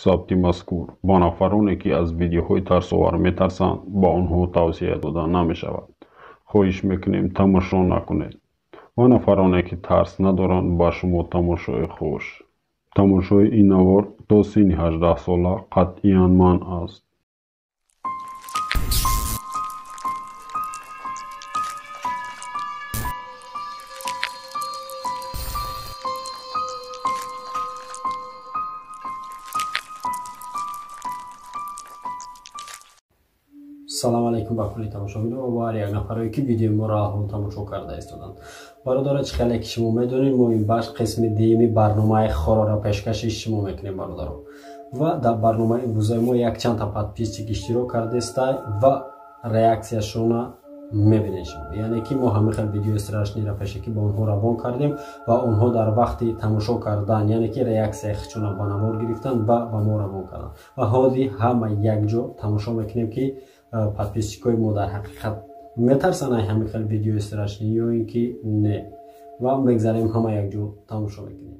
ثبت مذکور با نفرانی که از ویدیوهای ترسوار میترسند با آنها توصیه داده نمی شود. خواهش میکنیم تماشا نکنید و نفرانی که ترس ندارند با شما تماشای خوش. تماشای این نوار تا سن 18 ساله قطعاً منع است. سلام علیکم با کلی تماشاگران و بار یک نفرایی که ویدیو ما را تماشا کرده ایستادند. برادر چخاله که شما میدونید ما این بخش قسم دیمی برنامه خورا را پیشکش شما میکنیم برادر. و در برنامه امروزه ما یک چند تا پادپیچ اشتراک کرده است و ریاکسیشون میبینید شما. یعنی که ما همه خیلی ویدیو استراشنی را پیشکی با اونها روان کردیم و اونها در وقتی تماشا کردن یعنی که ریاکسی خودشون با نمار گرفتن و با ما روان کردن و هادی همه یک جا تماشا میکنیم که подписчикои мо дар ҳақиқат метарсан ай ҳамин хел видео истрашни ё ин ки не ва мегзарем ҳама якҷо тамошо мекунем.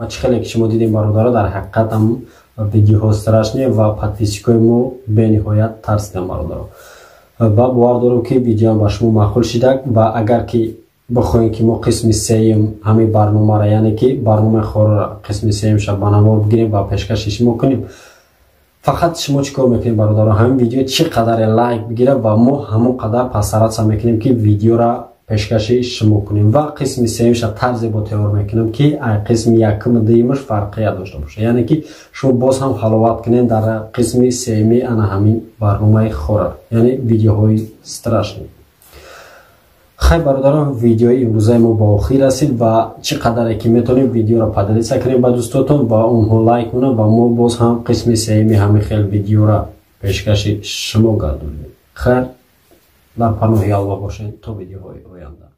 و چخاله که شما دیدین برادرها در حقیقت هم ویدیوها استراشنی و подписчикои мо бениҳоят тарсиданд برادرها و باور دارم که ویدیو هم با شما معقول شده و اگر که بخواین که ما قسم سیم همین برنامه را یعنی که برنامه خور قسم سیم شب بنوار بگیریم و پیشکشش میکنیم فقط شما چیکار میکنید برادران، همین ویدیو چقدر لایک بگیره و ما همون قدر پسرات میکنیم که ویدیو را پیشکشی شما کنیم. و قسم سومش طرز با تیار میکنم که قسم یکم دیمش فرقی داشته باشه، یعنی که شما باز هم حلاوت کنین در قسم سومی انا همین برنامه خورر، یعنی ویدیوهای استراشنی. خیلی برادران ویدیوی امروزه ما با آخر رسید و چقدر که میتونیم ویدیو را پدریسه کنیم با دوستاتون و اونها لایک کنن و ما باز هم قسم سومی همین خیلی ویدیو را پیشکش شما گردونیم. خیر در پناه الله باشین تا ویدیوهای آینده.